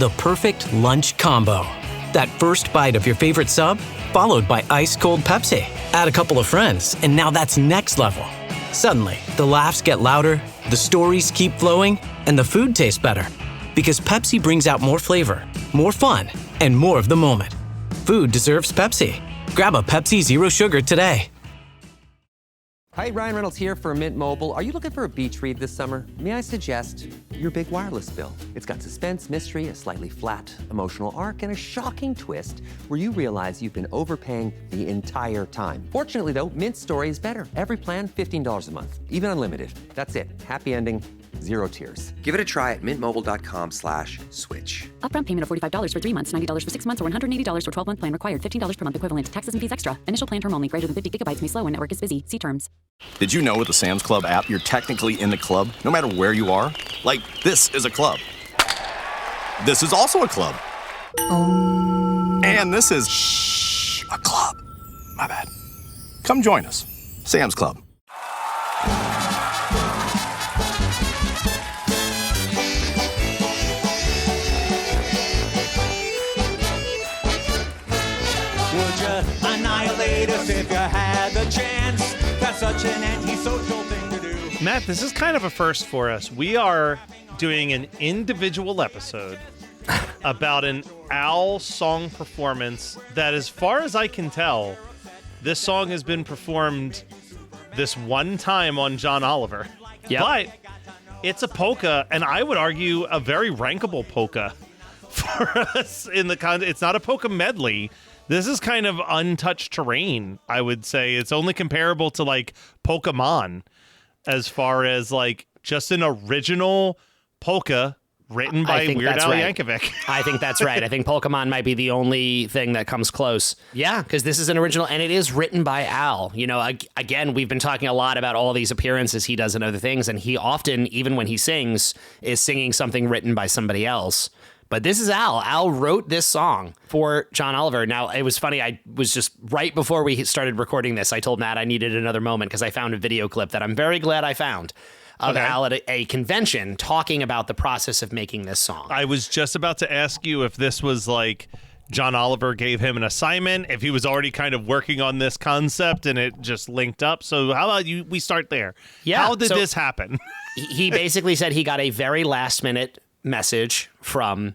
the perfect lunch combo. That first bite of your favorite sub, followed by ice-cold Pepsi. Add a couple of friends, and now that's next level. Suddenly, the laughs get louder, the stories keep flowing, and the food tastes better. Because Pepsi brings out more flavor, more fun, and more of the moment. Food deserves Pepsi. Grab a Pepsi Zero Sugar today. Hi, Ryan Reynolds here for Mint Mobile. Are you looking for a beach read this summer? May I suggest your big wireless bill? It's got suspense, mystery, a slightly flat, emotional arc, and a shocking twist where you realize you've been overpaying the entire time. Fortunately, though, Mint's story is better. Every plan, $15 a month. Even unlimited. That's it. Happy ending. Zero tears. Give it a try at mintmobile.com/switch. Upfront payment of $45 for 3 months, $90 for 6 months, or $180 for 12-month plan required. $15 per month equivalent. Taxes and fees extra. Initial plan term only. Greater than 50 gigabytes may slow when network is busy. See terms. Did you know with the Sam's Club app, you're technically in the club, no matter where you are? Like, this is a club. This is also a club. And this is a club. My bad. Come join us. Sam's Club. Annihilate us if you had the chance. That's such an antisocial thing to do. Matt, this is kind of a first for us. We are doing an individual episode about an Al song performance that, as far as I can tell, this song has been performed this one time on John Oliver. Yep. But it's a polka, and I would argue a very rankable polka for us in the context. It's not a polka medley. This is kind of untouched terrain, I would say. It's only comparable to, like, Pokemon as far as, like, just an original polka written by Weird Al Yankovic. I think that's right. I think Pokemon might be the only thing that comes close. Yeah, because this is an original, and it is written by Al. You know, again, we've been talking a lot about all these appearances he does and other things, and he often, even when he sings, is singing something written by somebody else. But this is Al. Al wrote this song for John Oliver. Now, it was funny. I was just right before we started recording this, I told Matt I needed another moment because I found a video clip that I'm very glad I found of Al at a convention talking about the process of making this song. I was just about to ask you if this was like John Oliver gave him an assignment, if he was already kind of working on this concept and it just linked up. So how about we start there? Yeah. How did this happen? He basically said he got a very last minute message from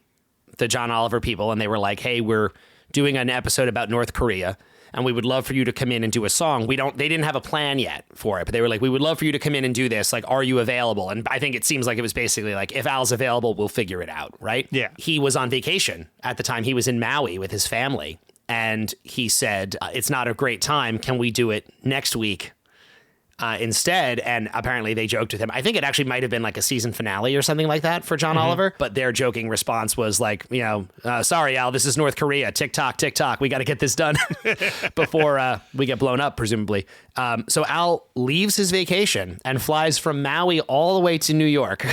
the John Oliver people, and they were like, hey, we're doing an episode about North Korea, and we would love for you to come in and do a song. They didn't have a plan yet for it, but they were like, we would love for you to come in and do this. Like, are you available? And I think it seems like it was basically like, if Al's available, we'll figure it out, right? Yeah. He was on vacation at the time. He was in Maui with his family, and he said, it's not a great time. Can we do it next week? Instead, and apparently they joked with him. I think it actually might have been like a season finale or something like that for John Oliver, but their joking response was like, sorry, Al, this is North Korea. Tick-tock, tick-tock. We got to get this done before we get blown up, presumably. So Al leaves his vacation and flies from Maui all the way to New York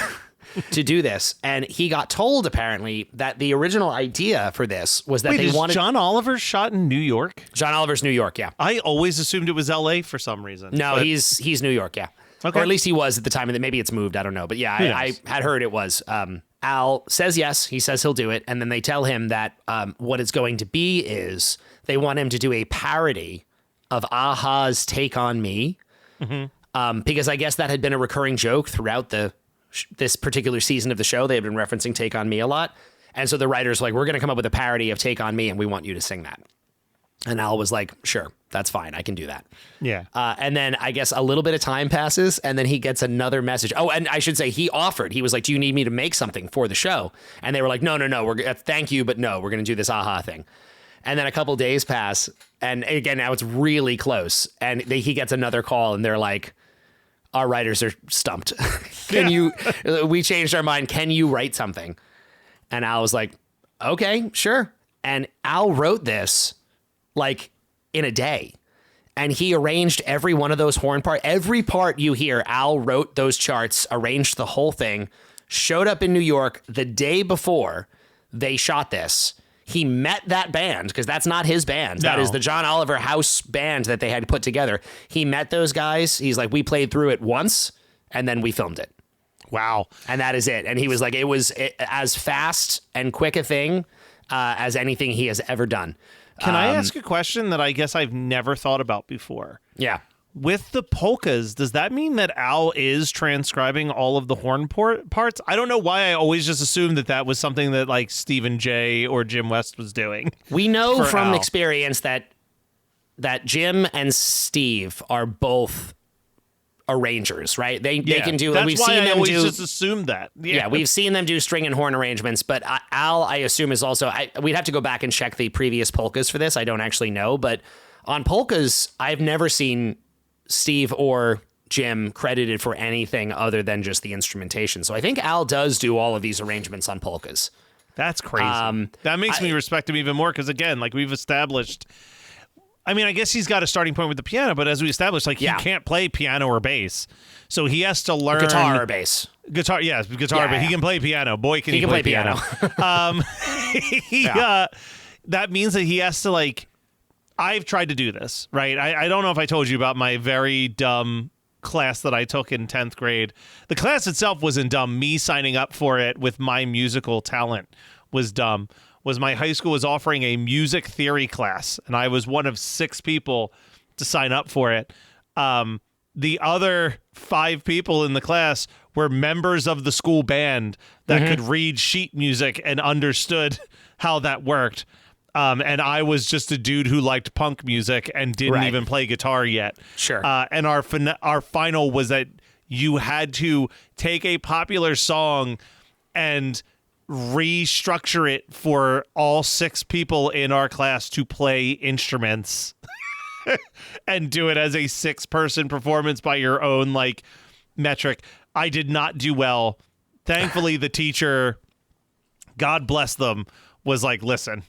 to do this. And he got told, apparently, that the original idea for this was that they wanted... John Oliver shot in New York? John Oliver's New York, yeah. I always assumed it was L.A. for some reason. No, he's New York, yeah. Okay. Or at least he was at the time. Maybe it's moved, I don't know. But yeah, I had heard it was. Al says yes, he says he'll do it. And then they tell him that what it's going to be is they want him to do a parody of a-ha's Take on Me. Because I guess that had been a recurring joke throughout this particular season of the show. They had been referencing Take on Me a lot. And so the writers were like, we're going to come up with a parody of Take on Me, and we want you to sing that. And Al was like, sure, that's fine. I can do that. Yeah. And then I guess a little bit of time passes, and then he gets another message. Oh, and I should say he offered. He was like, do you need me to make something for the show? And they were like, no. Thank you, but no, we're going to do this a-ha thing. And then a couple days pass, and again, now it's really close. And he gets another call, and they're like, our writers are stumped. We changed our mind. Can you write something? And Al was like, okay, sure. And Al wrote this like in a day. And he arranged every one of those horn parts. Every part you hear, Al wrote those charts, arranged the whole thing, showed up in New York the day before they shot this. He met that band, because that's not his band. No. That is the John Oliver House band that they had put together. He met those guys. He's like, we played through it once, and then we filmed it. Wow. And that is it. And he was like, it was as fast and quick a thing as anything he has ever done. Can I ask a question that I guess I've never thought about before? Yeah. With the polkas, does that mean that Al is transcribing all of the horn parts? I don't know why I always just assumed that was something that like Stephen J. or Jim West was doing. We know from Al. experience that Jim and Steve are both arrangers, right? They can do. That's we've why seen I them always do. just assumed that. Yeah, we've seen them do string and horn arrangements, but Al, I assume, is also. We'd have to go back and check the previous polkas for this. I don't actually know, but on polkas, I've never seen Steve or Jim credited for anything other than just the instrumentation. So I think Al does do all of these arrangements on polkas. That's crazy. That makes me respect him even more because, again, like we've established. I mean, I guess he's got a starting point with the piano, but as we established, like he can't play piano or bass, so he has to learn guitar or bass. Guitar, yes, guitar, but he can play piano. Boy, can he play piano. That means that he has to like. I've tried to do this, right? I don't know if I told you about my very dumb class that I took in 10th grade. The class itself wasn't dumb. Me signing up for it with my musical talent was dumb. Was my high school was offering a music theory class, and I was one of 6 people to sign up for it. The other 5 people in the class were members of the school band that could read sheet music and understood how that worked. And I was just a dude who liked punk music and didn't even play guitar yet. Sure. And our final was that you had to take a popular song and restructure it for all 6 people in our class to play instruments and do it as a 6-person performance by your own like metric. I did not do well. Thankfully, the teacher, God bless them, was like, listen,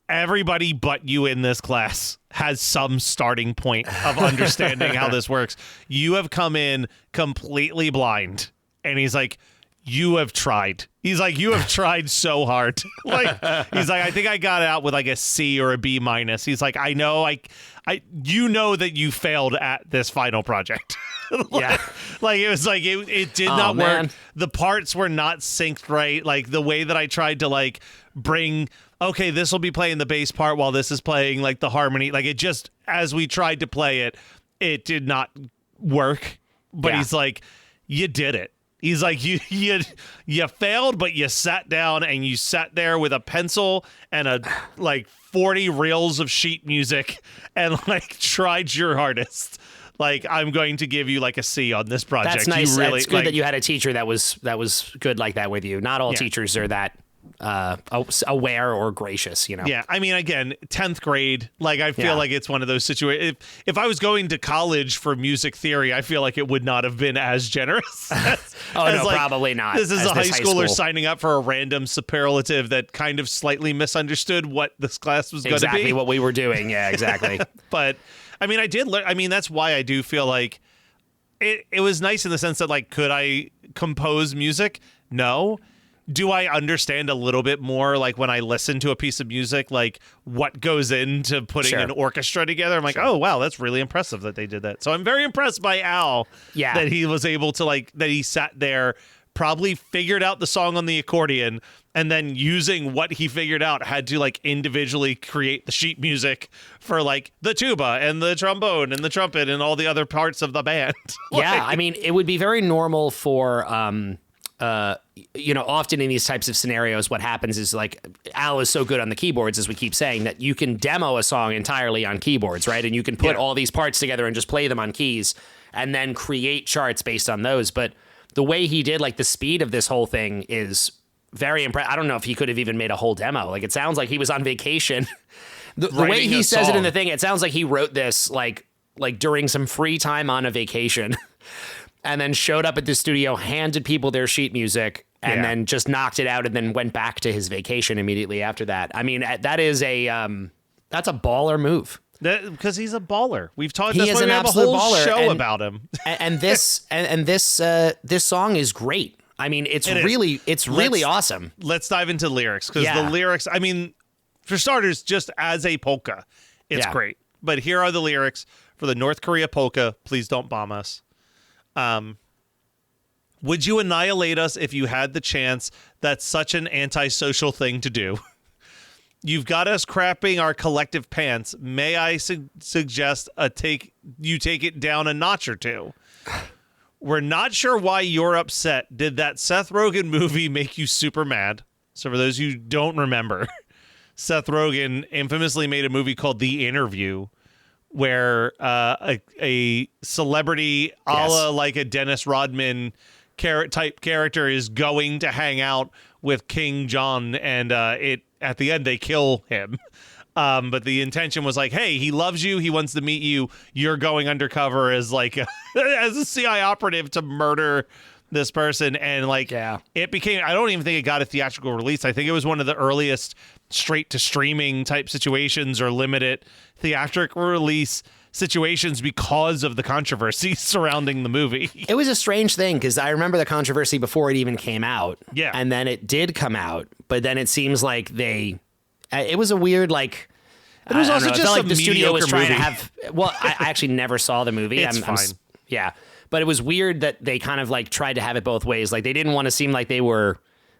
everybody but you in this class has some starting point of understanding how this works. You have come in completely blind. And he's like, you have tried. He's like, you have tried so hard. Like, he's like, I think I got out with like a C or a B minus. He's like, I know, you know that you failed at this final project. Like it was like it did not work. The parts were not synced right. Like the way that I tried to like bring, okay, this will be playing the bass part while this is playing like the harmony. Like it just, as we tried to play it, it did not work. But he's like, you did it. He's like, you failed, but you sat down and you sat there with a pencil and a like 40 reels of sheet music and like tried your hardest. Like, I'm going to give you like a C on this project. That's nice. You really, it's good that you had a teacher that was good like that with you. Not all teachers are that aware or gracious, you know? Yeah, I mean, again, 10th grade, like, I feel like it's one of those situations. If I was going to college for music theory, I feel like it would not have been as generous. Probably not. This is a high schooler signing up for a random superlative that kind of slightly misunderstood what this class was going to be. Exactly what we were doing. Yeah, exactly. But, I mean, I did learn. I mean, that's why I do feel like it was nice in the sense that, like, could I compose music? No. Do I understand a little bit more, like, when I listen to a piece of music, like, what goes into putting an orchestra together? I'm like, oh, wow, that's really impressive that they did that. So I'm very impressed by Al that he was able to, like, that he sat there, probably figured out the song on the accordion, and then using what he figured out had to, like, individually create the sheet music for, like, the tuba and the trombone and the trumpet and all the other parts of the band. Yeah, I mean, it would be very normal for... often in these types of scenarios, what happens is like Al is so good on the keyboards, as we keep saying, that you can demo a song entirely on keyboards, right? And you can put all these parts together and just play them on keys and then create charts based on those. But the way he did, like the speed of this whole thing is very impressive. I don't know if he could have even made a whole demo. Like it sounds like he was on vacation. The way he says it in the thing, it sounds like he wrote this like during some free time on a vacation. And then showed up at the studio, handed people their sheet music, and then just knocked it out and then went back to his vacation immediately after that. I mean, that is that's a baller move. Because he's a baller. We've talked. He is an absolute baller. Show about him. And this this song is great. I mean, it's really awesome. Let's dive into lyrics because the lyrics. I mean, for starters, just as a polka, it's great. But here are the lyrics for the North Korea Polka. Please don't bomb us. Would you annihilate us if you had the chance? That's such an antisocial thing to do. You've got us crapping our collective pants. May I suggest you take it down a notch or two? We're not sure why you're upset. Did that Seth Rogen movie make you super mad? So for those who don't remember, Seth Rogen infamously made a movie called The Interview, where a celebrity a la like a Dennis Rodman type character is going to hang out with King John, and at the end they kill him. But the intention was like, hey, he loves you, he wants to meet you, you're going undercover as like as a CI operative to murder this person. And like it became, I don't even think it got a theatrical release. I think it was one of the earliest straight to streaming type situations or limited theatrical release situations because of the controversy surrounding the movie. It was a strange thing because I remember the controversy before it even came out. Yeah. And then it did come out, but then it seems like it was a weird, like, it was also just like a the studio was trying movie. to have, well, I actually never saw the movie. It's fine. Yeah. But it was weird that they kind of like tried to have it both ways. Like they didn't want to seem like they were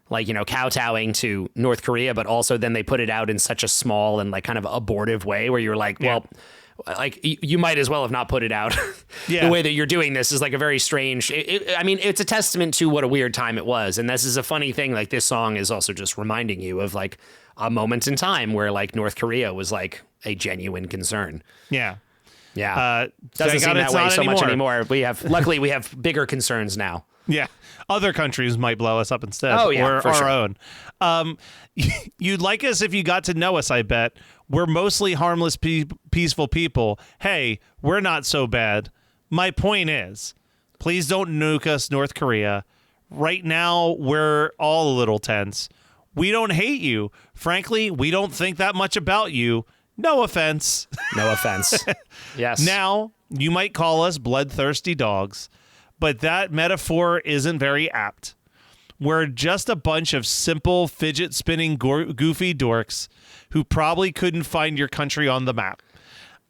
like, kowtowing to North Korea, but also then they put it out in such a small and like kind of abortive way where you're like, well, like you might as well have not put it out. The way that you're doing this is like a very strange, I mean, it's a testament to what a weird time it was. And this is a funny thing. Like this song is also just reminding you of like a moment in time where like North Korea was like a genuine concern. Yeah. Yeah. Doesn't seem that way so much anymore. Luckily we have bigger concerns now. Yeah. Other countries might blow us up instead. Oh, yeah, or for our sure. own. You'd like us if you got to know us, I bet. We're mostly harmless, peaceful people. Hey, we're not so bad. My point is, please don't nuke us, North Korea. Right now, we're all a little tense. We don't hate you. Frankly, we don't think that much about you. No offense. No offense. Yes. Now, you might call us bloodthirsty dogs, but that metaphor isn't very apt. We're just a bunch of simple, fidget-spinning, goofy dorks who probably couldn't find your country on the map.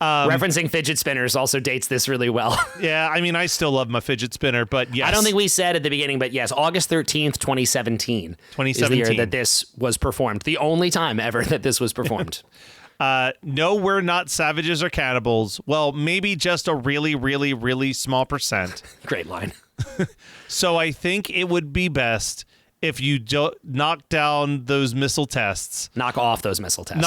Referencing fidget spinners also dates this really well. Yeah, I mean, I still love my fidget spinner, but yes. I don't think we said at the beginning, but yes, August 13th, 2017. 2017. Is the year that this was performed. The only time ever that this was performed. No, we're not savages or cannibals. Well, maybe just a really, really, really small percent. Great line. So I think it would be best if you knock down those missile tests. Knock off those missile tests.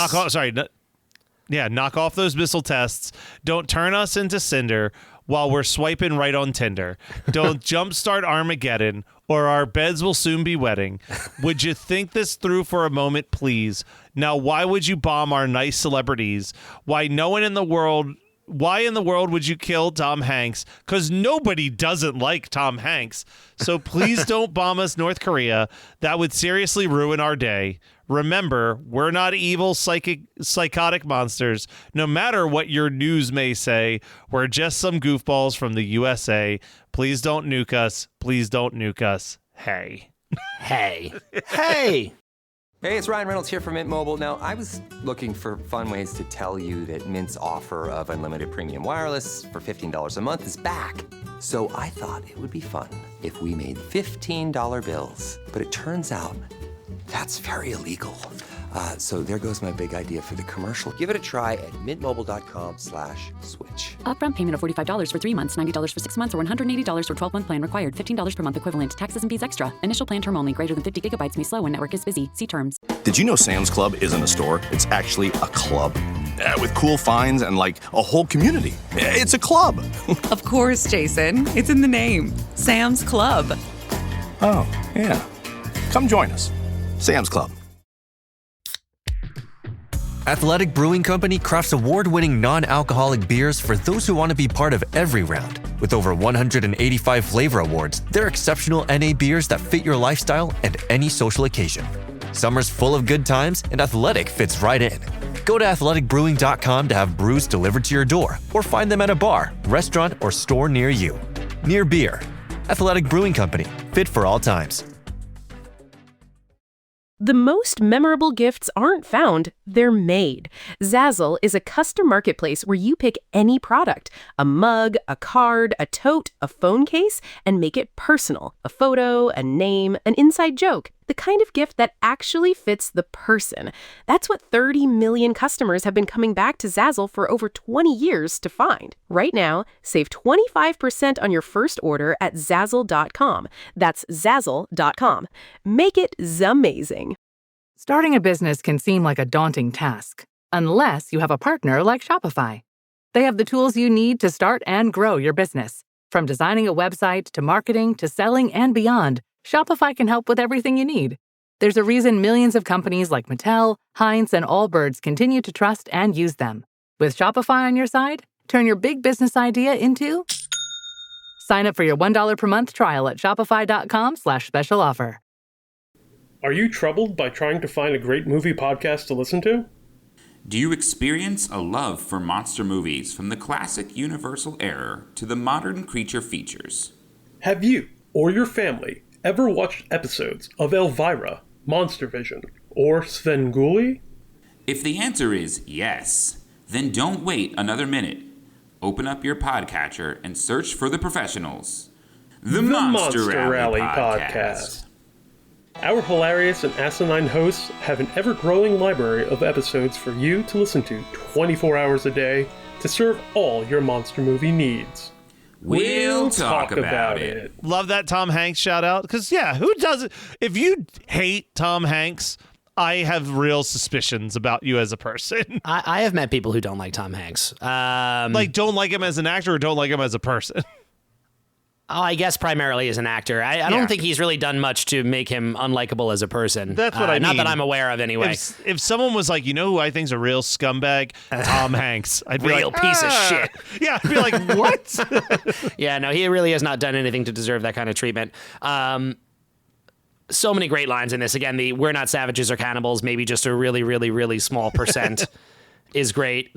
Knock off those missile tests. Don't turn us into cinder while we're swiping right on Tinder. Don't jumpstart Armageddon, or our beds will soon be wetting. Would you think this through for a moment, please? Now, why would you bomb our nice celebrities? Why in the world would you kill Tom Hanks? Because nobody doesn't like Tom Hanks. So please don't bomb us, North Korea. That would seriously ruin our day. Remember, we're not evil, psychotic monsters. No matter what your news may say, we're just some goofballs from the USA. Please don't nuke us. Please don't nuke us. Hey. Hey. Hey. Hey, it's Ryan Reynolds here from Mint Mobile. Now, I was looking for fun ways to tell you that Mint's offer of unlimited premium wireless for $15 a month is back. So I thought it would be fun if we made $15 bills. But it turns out that's very illegal. So there goes my big idea for the commercial. Give it a try at mintmobile.com/switch. Upfront payment of $45 for 3 months, $90 for 6 months, or $180 for 12-month plan required. $15 per month equivalent. Taxes and fees extra. Initial plan term only. Greater than 50 gigabytes may slow when network is busy. See terms. Did you know Sam's Club isn't a store? It's actually a club. With cool finds and like a whole community. It's a club. Of course, Jason. It's in the name. Sam's Club. Oh, yeah. Come join us. Sam's Club. Athletic Brewing Company crafts award-winning non-alcoholic beers for those who want to be part of every round. With over 185 flavor awards, they're exceptional NA beers that fit your lifestyle and any social occasion. Summer's full of good times, and Athletic fits right in. Go to athleticbrewing.com to have brews delivered to your door, or find them at a bar, restaurant, or store near you. Near beer. Athletic Brewing Company. Fit for all times. The most memorable gifts aren't found, they're made. Zazzle is a custom marketplace where you pick any product, a mug, a card, a tote, a phone case, and make it personal. A photo, a name, an inside joke. The kind of gift that actually fits the person. That's what 30 million customers have been coming back to Zazzle for over 20 years to find. Right now, save 25% on your first order at Zazzle.com. That's Zazzle.com. Make it zamazing. Starting a business can seem like a daunting task, unless you have a partner like Shopify. They have the tools you need to start and grow your business. From designing a website to marketing to selling and beyond, Shopify can help with everything you need. There's a reason millions of companies like Mattel, Heinz, and Allbirds continue to trust and use them. With Shopify on your side, turn your big business idea into... Sign up for your $1 per month trial at shopify.com/special offer. Are you troubled by trying to find a great movie podcast to listen to? Do you experience a love for monster movies from the classic Universal era to the modern creature features? Have you or your family ever watched episodes of Elvira, Monster Vision, or Svengoolie? If the answer is yes, then don't wait another minute. Open up your podcatcher and search for the professionals. The Monster Rally Podcast. Our hilarious and asinine hosts have an ever-growing library of episodes for you to listen to 24 hours a day to serve all your monster movie needs. We'll talk about it. Love that Tom Hanks shout out. Because, yeah, who doesn't? If you hate Tom Hanks, I have real suspicions about you as a person. I have met people who don't like Tom Hanks. Like, don't like him as an actor or don't like him as a person? Oh, I guess primarily as an actor. I don't think he's really done much to make him unlikable as a person. That's what I mean. Not that I'm aware of, anyway. If someone was like, you know who I think's a real scumbag? Tom Hanks. I'd be real like, piece of shit. Yeah, I'd be like, what? Yeah, no, he really has not done anything to deserve that kind of treatment. So many great lines in this. Again, the "we're not savages or cannibals," maybe just a really, really, really small percent. Is great.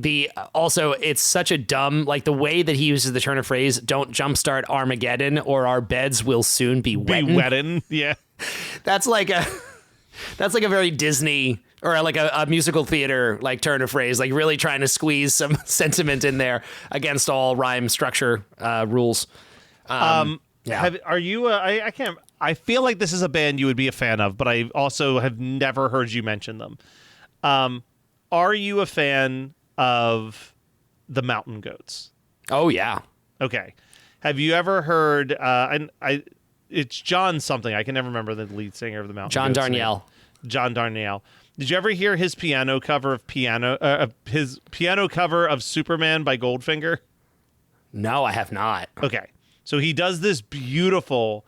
Also, it's such a dumb, like the way that he uses the turn of phrase, "Don't jumpstart Armageddon or our beds will soon be wettin'." Yeah. That's like a very Disney or like a musical theater like turn of phrase, like really trying to squeeze some sentiment in there against all rhyme structure rules. Are you I feel like this is a band you would be a fan of, but I also have never heard you mention them. Are you a fan of the Mountain Goats? Oh, yeah. Okay. Have you ever heard, it's John something. I can never remember the lead singer of the Mountain John Goats. Darnielle. John Darnielle. Did you ever hear his piano cover of Superman by Goldfinger? No, I have not. Okay. So he does this beautiful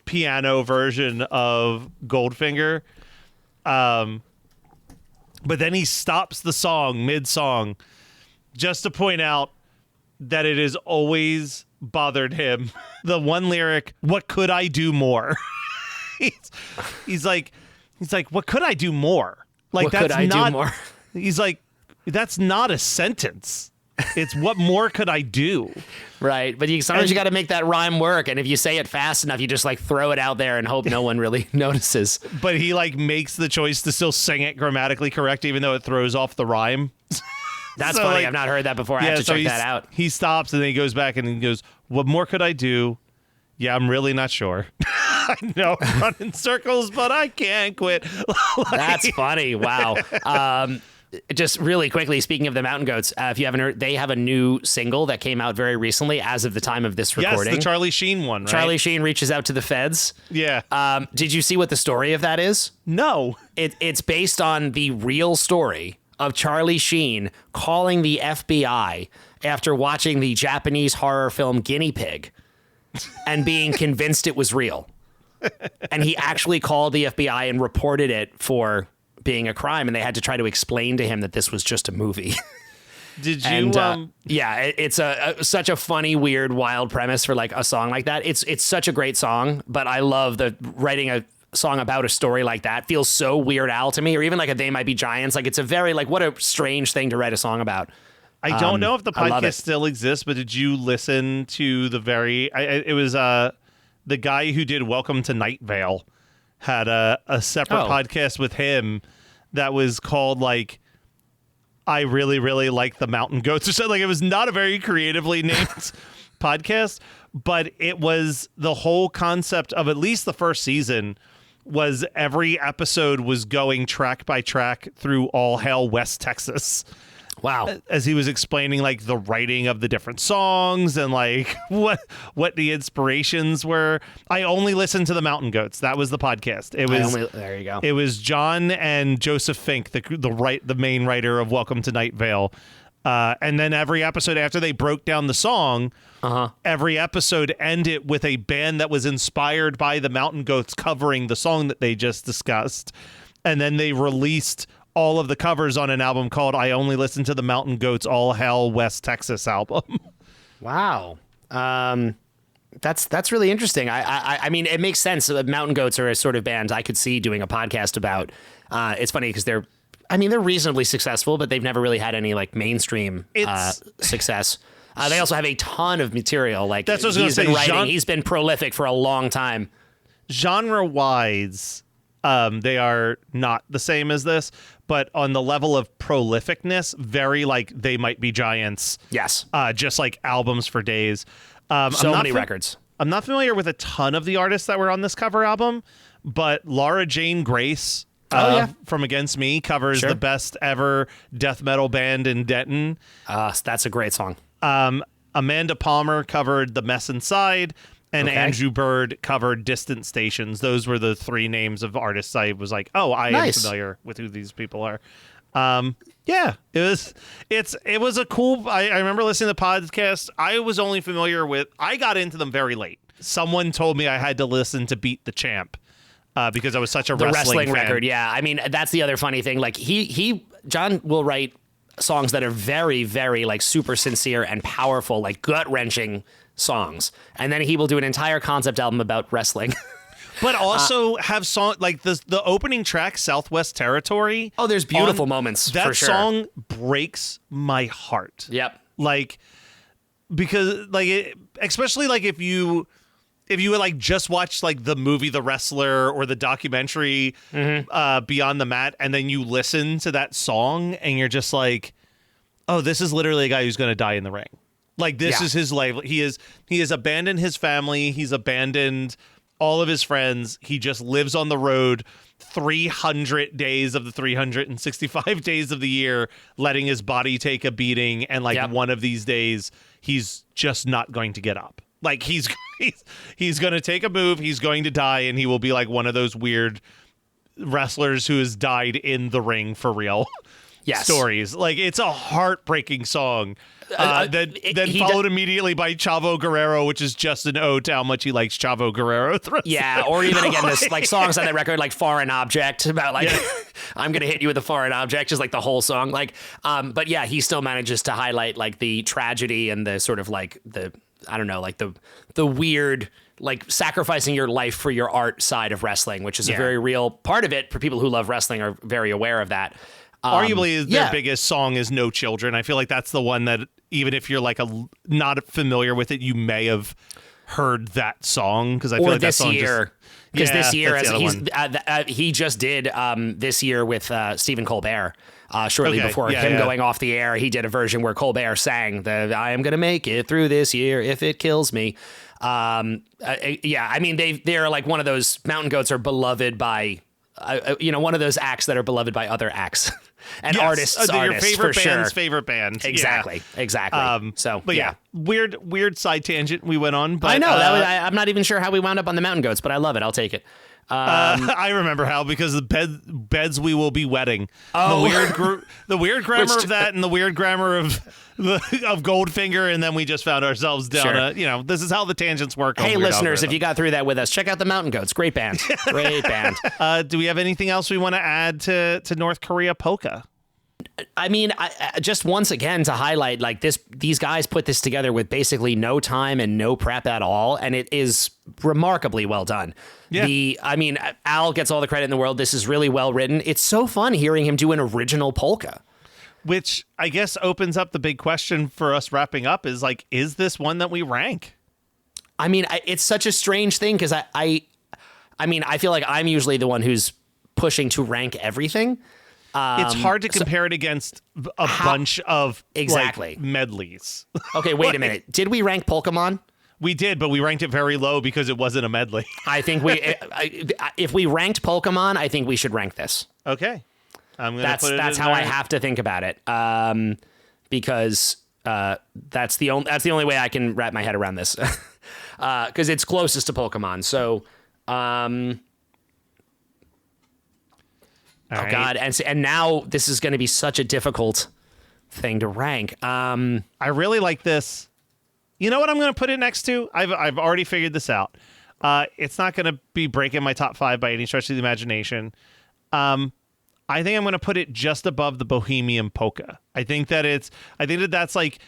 piano version of Goldfinger. But then he stops the song mid-song just to point out that it has always bothered him. The one lyric, "What could I do more?" he's like, "What could I do more?" Like, what that's could I not. Do more? He's like, "That's not a sentence. It's what more could I do?" Right, but sometimes you got to make that rhyme work, and if you say it fast enough, you just like throw it out there and hope no one really notices. But he like makes the choice to still sing it grammatically correct, even though it throws off the rhyme. That's funny. Like, I've not heard that before. I have to check that out. He stops and then he goes back and he goes, "What more could I do? Yeah, I'm really not sure. I know I run in circles, but I can't quit." That's funny. Wow. Just really quickly, speaking of the Mountain Goats, if you haven't heard, they have a new single that came out very recently as of the time of this recording. Yes, the Charlie Sheen one, right? Charlie Sheen reaches out to the feds. Yeah. Did you see what the story of that is? No. It's based on the real story of Charlie Sheen calling the FBI after watching the Japanese horror film Guinea Pig and being convinced it was real. And he actually called the FBI and reported it for being a crime, and they had to try to explain to him that this was just a movie. Did you? Yeah, it's such a funny, weird, wild premise for like a song like that. It's such a great song, but I love writing a song about a story like that feels so Weird Al to me, or even like a They Might Be Giants. Like it's a very like what a strange thing to write a song about. I don't know if the podcast still exists, but did you listen to the it was the guy who did Welcome to Night Vale had a separate podcast with him that was called like I really, really like the Mountain Goats or something. Like, it was not a very creatively named podcast, but it was the whole concept of at least the first season was every episode was going track by track through all hail West Texas. Wow. As he was explaining like the writing of the different songs and like what the inspirations were. I only listened to the Mountain Goats. That was the podcast. It was there you go. It was John and Joseph Fink, the main writer of Welcome to Night Vale. And then every episode after they broke down the song, every episode ended with a band that was inspired by the Mountain Goats covering the song that they just discussed. And then they released all of the covers on an album called I Only Listen to the Mountain Goats All Hell West Texas album. Wow. That's really interesting. I mean, it makes sense. Mountain Goats are a sort of band I could see doing a podcast about. It's funny because they're reasonably successful, but they've never really had any like mainstream success. They also have a ton of material. Like, that's what I was he's been writing. He's been prolific for a long time. Genre-wise, they are not the same as this, but on the level of prolificness, very like They Might Be Giants. Yes. Just like albums for days. So many records. I'm not familiar with a ton of the artists that were on this cover album, but Laura Jane Grace from Against Me covers the best ever death metal band in Denton. That's a great song. Amanda Palmer covered The Mess Inside. And Andrew Bird covered Distant Stations. Those were the three names of artists I was like, I am familiar with who these people are. It was a cool. I remember listening to the podcast. I was only familiar with. I got into them very late. Someone told me I had to listen to Beat the Champ because I was such a wrestling fan. record. Yeah, I mean that's the other funny thing. Like John will write songs that are very, very like super sincere and powerful, like gut wrenching songs, and then he will do an entire concept album about wrestling. But also have song like the opening track, Southwest Territory. Oh, there's beautiful moments. That for sure. song breaks my heart. Yep. Like, because like especially like if you would like just watch like the movie The Wrestler or the documentary Beyond the Mat, and then you listen to that song and you're just like, oh, this is literally a guy who's going to die in the ring. Like, this is his life. He has abandoned his family. He's abandoned all of his friends. He just lives on the road 300 days of the 365 days of the year, letting his body take a beating. And like one of these days, he's just not going to get up. Like he's going to take a move. He's going to die. And he will be like one of those weird wrestlers who has died in the ring for real. Stories. Like, it's a heartbreaking song. Then followed immediately by Chavo Guerrero, which is just an ode to how much he likes Chavo Guerrero. Or even again, this like songs on that record, like Foreign Object, about like I'm gonna hit you with a foreign object, just like the whole song. Like, but yeah, he still manages to highlight like the tragedy and the sort of like the like the weird like sacrificing your life for your art side of wrestling, which is a very real part of it. For people who love wrestling are very aware of that. Arguably, their biggest song is No Children. I feel like that's the one that, even if you're like not familiar with it, you may have heard that song. Because I feel like that song this year, he just did this year with Stephen Colbert. Shortly before him going off the air, he did a version where Colbert sang the "I am gonna make it through this year if it kills me." I mean they're like one of those Mountain Goats are beloved by. One of those acts that are beloved by other acts and artists. Your favorite for band's sure. favorite band. Exactly. Weird side tangent we went on. But, I know I'm not even sure how we wound up on the Mountain Goats, but I love it. I'll take it. I remember how, because the beds we will be wetting. Oh, the weird grammar of that, and the weird grammar of Goldfinger, and then we just found ourselves down. This is how the tangents work. Hey, listeners, if you got through that with us, check out the Mountain Goats. Great band. Great band. Do we have anything else we want to add to North Korea Polka? I mean, just once again to highlight, like these guys put this together with basically no time and no prep at all, and it is remarkably well done. Yeah. Al gets all the credit in the world. This is really well written. It's so fun hearing him do an original polka. Which I guess opens up the big question for us wrapping up is like, is this one that we rank? I mean, it's such a strange thing because I mean, I feel like I'm usually the one who's pushing to rank everything. It's hard to compare it against a bunch of like, medleys. Okay, wait a minute. Did we rank Pokemon? We did, but we ranked it very low because it wasn't a medley. I think if we ranked Pokemon, I think we should rank this. Okay. That's how I have to think about it. Because that's the only way I can wrap my head around this. Because it's closest to Pokemon. So, right. God, and now this is going to be such a difficult thing to rank. I really like this. You know what I'm going to put it next to? I've already figured this out. It's not going to be breaking my top 5 by any stretch of the imagination. I think I'm going to put it just above the Bohemian Polka. I think that's like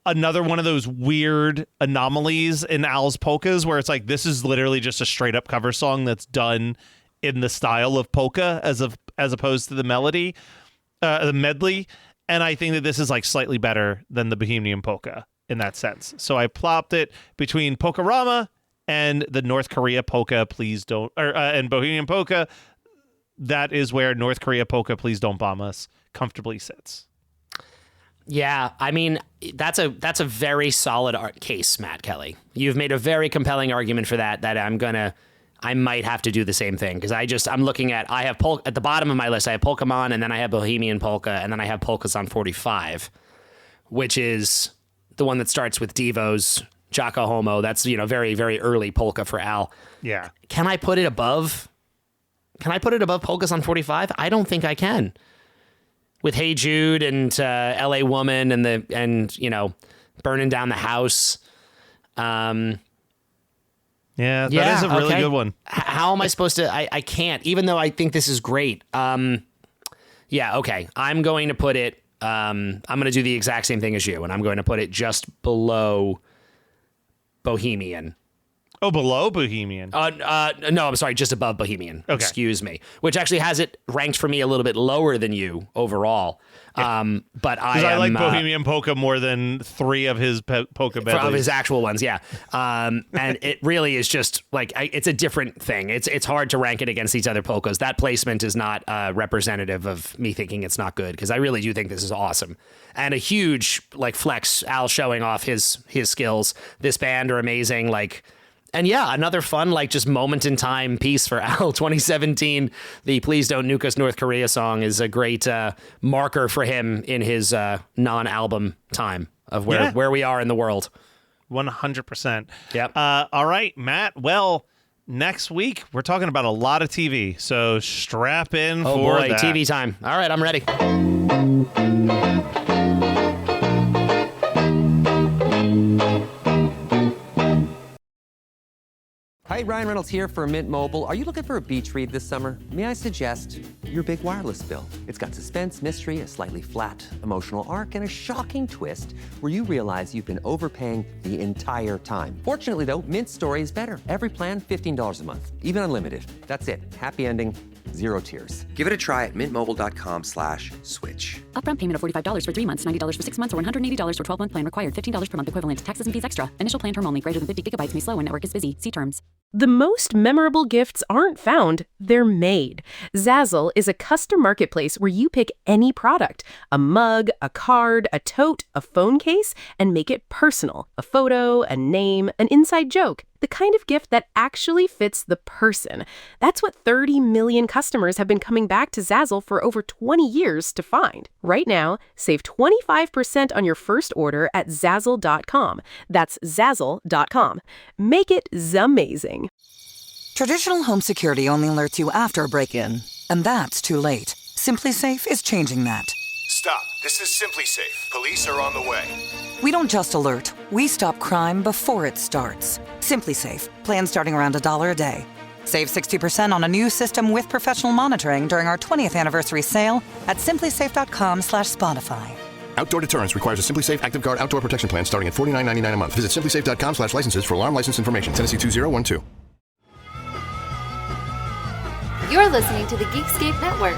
another one of those weird anomalies in Al's polkas where it's like this is literally just a straight up cover song that's done in the style of polka as opposed to the melody, the medley. And I think that this is like slightly better than the Bohemian Polka in that sense. So I plopped it between Polkarama and the North Korea Polka, Please Don't, and Bohemian Polka. That is where North Korea Polka, Please Don't Bomb Us comfortably sits. Yeah, I mean, that's a very solid case, Matt Kelly. You've made a very compelling argument for that I might have to do the same thing because I'm looking at, at the bottom of my list, I have Pokemon, and then I have Bohemian Polka, and then I have Polkas on 45, which is the one that starts with Devo's Jaka Homo. That's, very, very early polka for Al. Yeah. Can I put it above Polkas on 45? I don't think I can. With Hey Jude and L.A. Woman and Burning Down the House. Yeah, that is a really good one. How am I supposed to? I can't, even though I think this is great. Yeah, okay. I'm going to put it. I'm going to do the exact same thing as you, and I'm going to put it just below Bohemian. Oh, below Bohemian? No, I'm sorry, just above Bohemian. Okay. Excuse me. Which actually has it ranked for me a little bit lower than you overall. Yeah. But I like Bohemian Polka more than 3 of his polka medleys. Of his actual ones, yeah. And it really is just like it's a different thing. It's hard to rank it against these other polkas. That placement is not representative of me thinking it's not good because I really do think this is awesome. And a huge flex, Al showing off his skills. This band are amazing. And yeah, another fun, just moment in time piece for Al. 2017, the Please Don't Nuke Us North Korea song is a great marker for him in his non-album time of where we are in the world. 100%. Yep. All right, Matt. Well, next week, we're talking about a lot of TV, so strap in for that. TV time. All right, I'm ready. Hi, Ryan Reynolds here for Mint Mobile. Are you looking for a beach read this summer? May I suggest your big wireless bill? It's got suspense, mystery, a slightly flat emotional arc, and a shocking twist where you realize you've been overpaying the entire time. Fortunately, though, Mint's story is better. Every plan, $15 a month, even unlimited. That's it. Happy ending. 0 tears. Give it a try at mintmobile.com/switch. Upfront payment of $45 for 3 months, $90 for 6 months, or $180 for 12-month plan required. $15 per month equivalent. Taxes and fees extra. Initial plan term only. Greater than 50 gigabytes may slow when network is busy. See terms. The most memorable gifts aren't found, they're made. Zazzle is a custom marketplace where you pick any product, a mug, a card, a tote, a phone case, and make it personal. A photo, a name, an inside joke. The kind of gift that actually fits the person. That's what 30 million customers have been coming back to Zazzle for over 20 years to find. Right now, save 25% on your first order at Zazzle.com. That's Zazzle.com. Make it zamazing. Traditional home security only alerts you after a break-in, and that's too late. Simply Safe is changing that. Stop. This is Simply Safe. Police are on the way. We don't just alert, we stop crime before it starts. Simply Safe. Plan starting around $1 a day. Save 60% on a new system with professional monitoring during our 20th anniversary sale at simplysafe.com/Spotify. Outdoor deterrence requires a Simply Safe Active Guard outdoor protection plan starting at $49.99 a month. Visit simplysafe.com/licenses for alarm license information. Tennessee 2012. You're listening to the Geekscape Network.